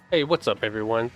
Hey, what's up everyone?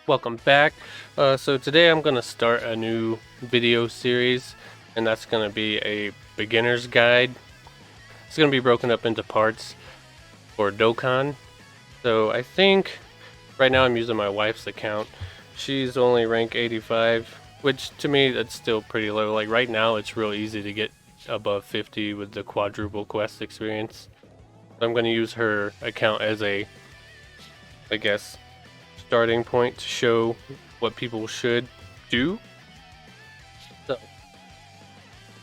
Welcome back. So today I'm going to start a new video series, and that's going to be a beginner's guide. It's going to be broken up into parts for Dokkan. So I think right now I'm using my wife's account. She's only rank 85, which to me that's still pretty low. Like right now it's real easy to get above 50 with the quadruple quest experience. So I'm going to use her account as a, I guess, starting point to show what people should do. So,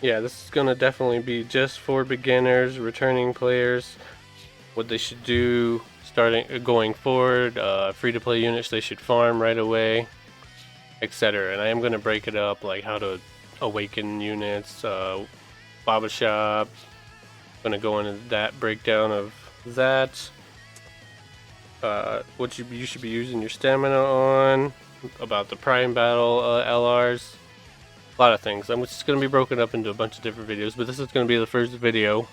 yeah, this is gonna definitely be just for beginners, returning players, what they should do going forward, free to play units they should farm right away, etc. And I am gonna break it up like how to awaken units, Baba Shop. Gonna go into that breakdown of that. What you should be using your stamina on, about the Prime Battle LRs, a lot of things. I'm just going to be broken up into a bunch of different videos, but this is going to be the first video.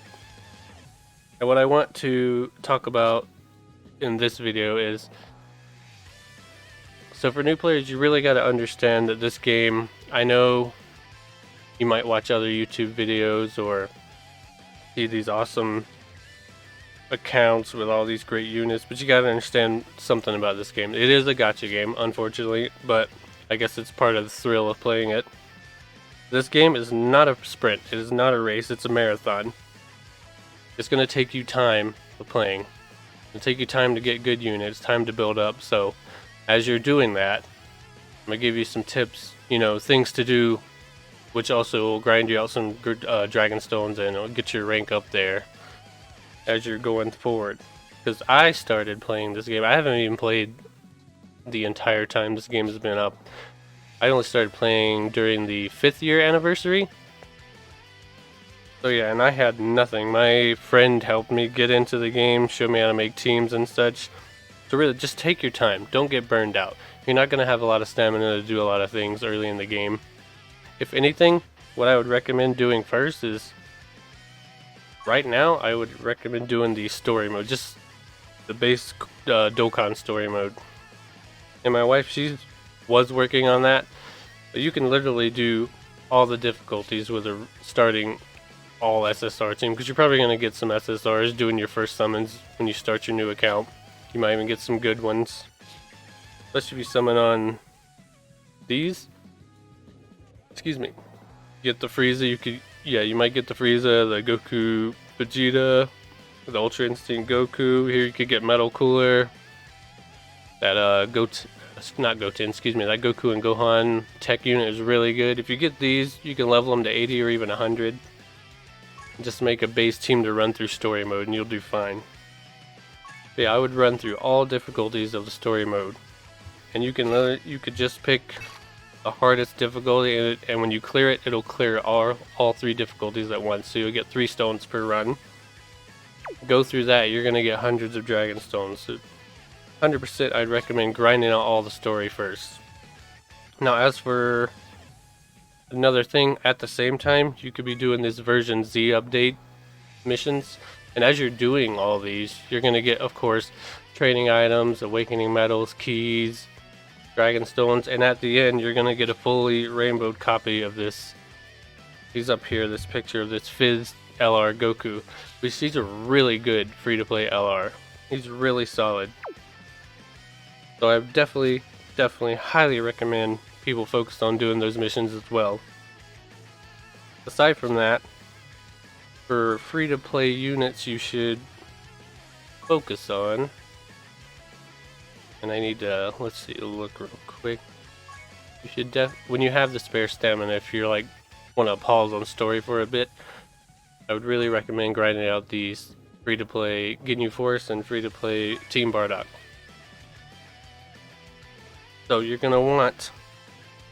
And what I want to talk about in this video is, so for new players, you really got to understand that this game, I know you might watch other YouTube videos or see these awesome accounts with all these great units, but you gotta understand something about this game. It is a gacha game, unfortunately, but I guess it's part of the thrill of playing it. This game is not a sprint, it is not a race, it's a marathon. It's gonna take you time of playing. It'll take you time to get good units, time to build up, so as you're doing that, I'm gonna give you some tips, things to do, which also will grind you out some good dragon stones and it'll get your rank up there as you're going forward. Because I started playing this game, I haven't even played the entire time this game has been up. I only started playing during the 5th year anniversary. So yeah, and I had nothing. My friend helped me get into the game, showed me how to make teams and such. So really, just take your time. Don't get burned out. You're not going to have a lot of stamina to do a lot of things early in the game. If anything, what I would recommend doing first is, right now, I would recommend doing the story mode, just the base Dokkan story mode. And my wife, she was working on that, but you can literally do all the difficulties with a starting all SSR team, because you're probably going to get some SSRs doing your first summons when you start your new account. You might even get some good ones, especially if you summon on these. Excuse me. Get the Frieza, you might get the Frieza, the Goku, Vegeta, the Ultra Instinct Goku. Here you could get Metal Cooler. That that Goku and Gohan tech unit is really good. If you get these, you can level them to 80 or even 100. Just make a base team to run through story mode and you'll do fine. But yeah, I would run through all difficulties of the story mode. And you could just pick the hardest difficulty, and when you clear it, it'll clear all 3 difficulties at once, so you'll get 3 stones per run. Go through that, you're gonna get hundreds of dragon stones. So 100% I'd recommend grinding out all the story first. Now as for another thing, at the same time, you could be doing this version Z update missions, and as you're doing all these, you're gonna get, of course, training items, awakening medals, keys, dragon stones, and at the end you're gonna get a fully rainbowed copy of this. He's up here, this picture of this Fizz LR Goku, which he's a really good free-to-play LR. He's really solid. So I definitely highly recommend people focus on doing those missions as well. Aside from that, for free-to-play units you should focus on, and I need to, let's see, look real quick. You should when you have the spare stamina, if you're like want to pause on story for a bit, I would really recommend grinding out these free-to-play Ginyu Force and free-to-play Team Bardock. So you're gonna want,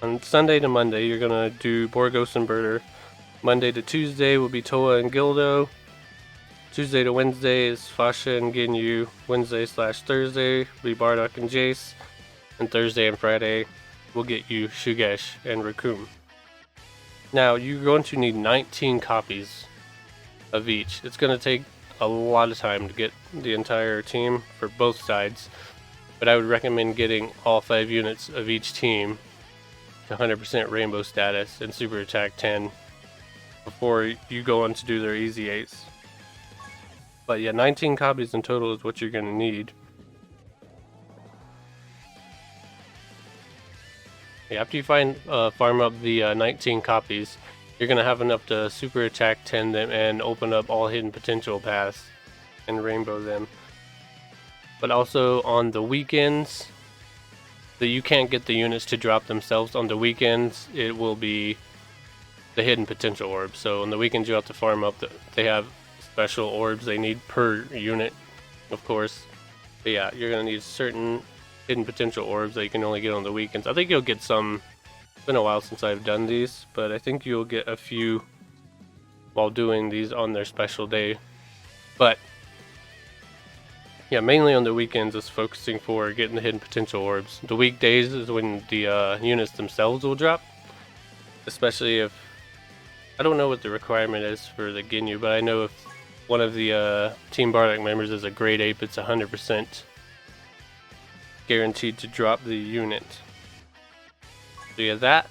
on Sunday to Monday, you're gonna do Borgos and Birder. Monday to Tuesday will be Toa and Gildo. Tuesday to Wednesday is Fasha and Ginyu. Wednesday/Thursday will be Bardock and Jace. And Thursday and Friday will get you Shugesh and Raccoon. Now you're going to need 19 copies of each. It's going to take a lot of time to get the entire team for both sides. but I would recommend getting all 5 units of each team to 100% rainbow status and super attack 10 before you go on to do their easy 8s. But yeah, 19 copies in total is what you're going to need. Yeah, after you farm up the 19 copies, you're going to have enough to super attack 10 them and open up all hidden potential paths and rainbow them. But also on the weekends, you can't get the units to drop themselves. On the weekends, it will be the hidden potential orbs. So on the weekends, you have to farm up. They have special orbs they need per unit, of course. But yeah, you're going to need certain hidden potential orbs that you can only get on the weekends. I think you'll get some. It's been a while since I've done these, but I think you'll get a few while doing these on their special day. But yeah, mainly on the weekends is focusing for getting the hidden potential orbs. The weekdays is when the units themselves will drop. Especially if... I don't know what the requirement is for the Ginyu, but I know if one of the Team Bardock members is a grade ape, it's 100% guaranteed to drop the unit. So yeah, that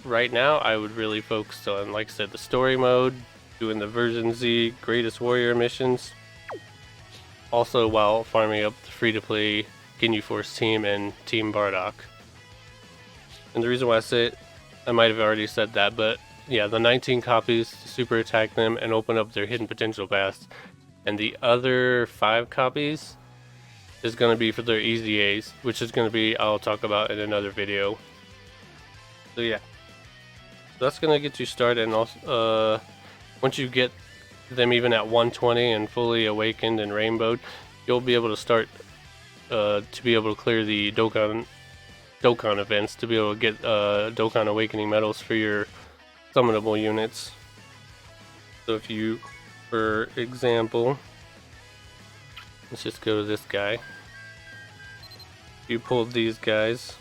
right now I would really focus on, like I said, the story mode, doing the version Z Greatest Warrior missions. Also while farming up the free-to-play Ginyu Force team and Team Bardock. And the reason why I say it, I might have already said that, but yeah, the 19 copies to super attack them and open up their hidden potential paths. And the other 5 copies is going to be for their easy A's, which is going to be, I'll talk about in another video. So yeah, so that's going to get you started. And also, once you get them even at 120 and fully awakened and rainbowed, you'll be able to start to be able to clear the Dokkan events to be able to get Dokkan Awakening medals for your summonable units. So if you, for example, let's just go to this guy. If you pulled these guys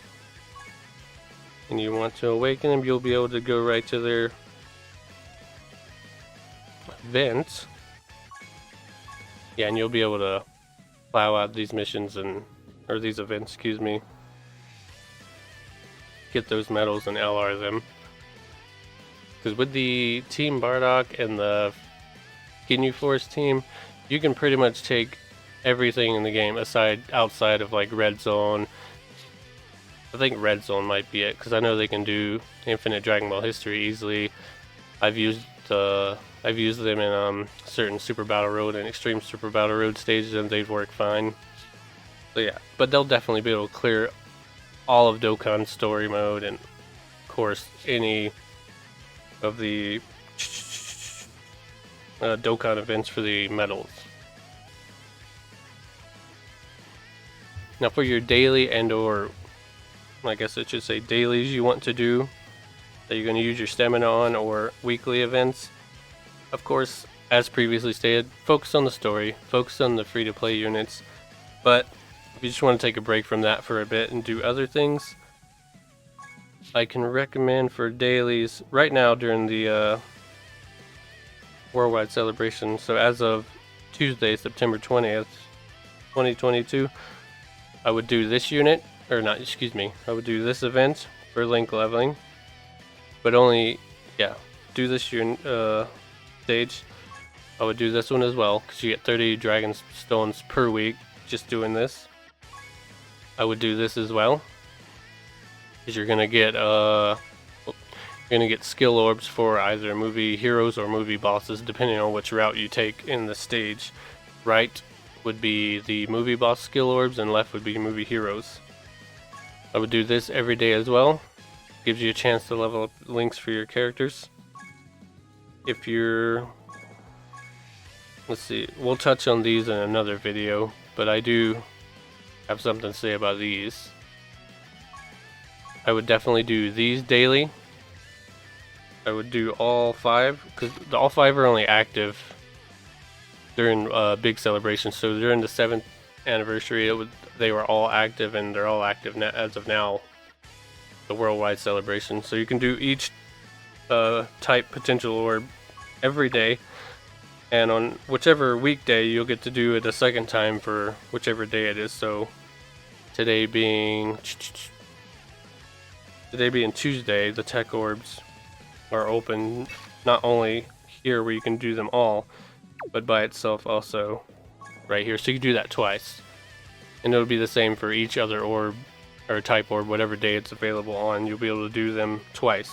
and you want to awaken them, you'll be able to go right to their event. Yeah, and you'll be able to plow out these missions or these events, excuse me. Get those medals and LR them. Because with the Team Bardock and the Ginyu Force team, you can pretty much take everything in the game outside of like Red Zone. I think Red Zone might be it, because I know they can do Infinite Dragon Ball History easily. I've used them in certain Super Battle Road and Extreme Super Battle Road stages, and they'd work fine. So yeah, but they'll definitely be able to clear all of Dokkan story mode and, of course, any of the Dokkan events for the medals. Now for your daily or I guess I should say dailies you want to do that you're going to use your stamina on, or weekly events, of course, as previously stated, focus on the story, focus on the free-to-play units. But if you just want to take a break from that for a bit and do other things, I can recommend for dailies right now during the worldwide celebration. So as of Tuesday, September 20th, 2022, I would do this unit, or not, excuse me, I would do this event for link leveling, but only, yeah, do this unit stage. I would do this one as well, because you get 30 dragon stones per week just doing this. I would do this as well, because you're gonna get skill orbs for either movie heroes or movie bosses, depending on which route you take in the stage. Right would be the movie boss skill orbs, and left would be movie heroes. I would do this every day as well. Gives you a chance to level up links for your characters. If you're... let's see, we'll touch on these in another video, but I do have something to say about these. I would definitely do these daily. I would do all 5, because all 5 are only active during big celebrations. So during the 7th anniversary, they were all active, and they're all active as of now, the worldwide celebration. So you can do each type potential orb every day, and on whichever weekday you'll get to do it a second time for whichever day it is. So Today being Tuesday, the tech orbs are open not only here where you can do them all, but by itself also right here. So you can do that twice. And it'll be the same for each other orb or type orb, whatever day it's available on. You'll be able to do them twice.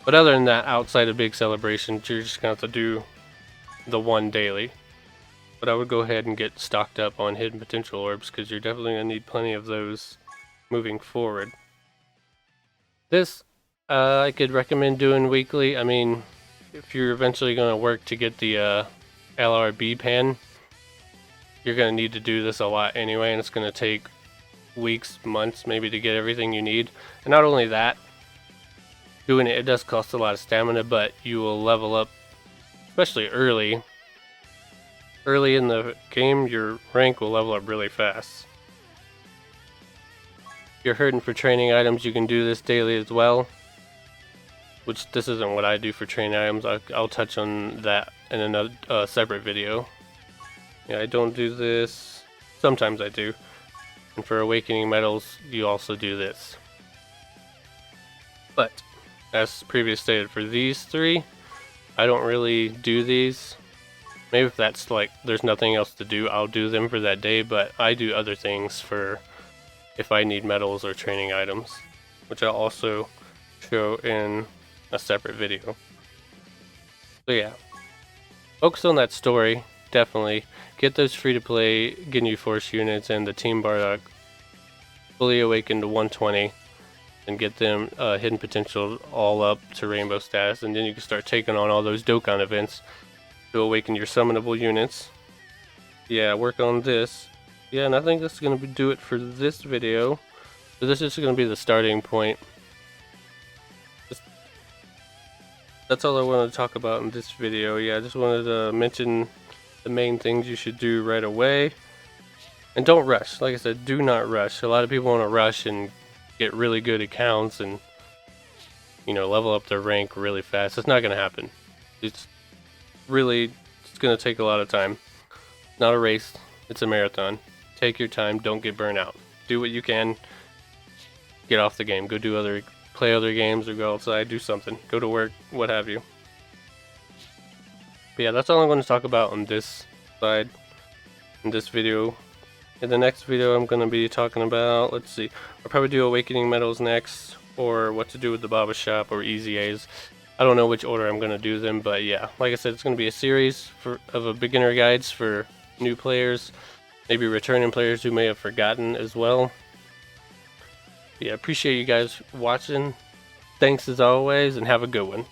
But other than that, outside of big celebrations, you're just going to have to do the one daily. But I would go ahead and get stocked up on hidden potential orbs because you're definitely going to need plenty of those moving forward. This I could recommend doing weekly. I mean, if you're eventually going to work to get the LRB pan, you're going to need to do this a lot anyway, and it's going to take weeks, months maybe to get everything you need. And not only that, doing it does cost a lot of stamina, but you will level up, especially early in the game. Your rank will level up really fast. If you're hurting for training items, you can do this daily as well, which this isn't what I do for training items. I'll touch on that in another separate video. Yeah, I don't do this. Sometimes I do. And for awakening medals, you also do this. But as previously stated, for these three, I don't really do these. Maybe if that's like there's nothing else to do, I'll do them for that day, but I do other things for if I need medals or training items, which I'll also show in a separate video. So yeah, focus on that story, definitely. Get those free-to-play Ginyu Force units and the Team Bardock fully awakened to 120 and get them hidden potential all up to rainbow status, and then you can start taking on all those Dokkan events to awaken your summonable units. Yeah, work on this. Yeah, and I think that's going to do it for this video. So this is going to be the starting point. That's all I wanted to talk about in this video. Yeah, I just wanted to mention the main things you should do right away. And don't rush. Like I said, do not rush. A lot of people want to rush and get really good accounts and, you know, level up their rank really fast. It's not going to happen. It's going to take a lot of time. It's not a race. It's a marathon. Take your time. Don't get burnt out. Do what you can. Get off the game. Go play other games or go outside. Do something. Go to work. What have you. But yeah, that's all I'm going to talk about on this side in this video. In the next video, I'm going to be talking about, let's see, I'll probably do Awakening Medals next, or what to do with the Baba Shop, or Easy A's. I don't know which order I'm going to do them, but yeah, like I said, it's going to be a series of a beginner guides for new players, maybe returning players who may have forgotten as well. But yeah, appreciate you guys watching. Thanks as always, and have a good one.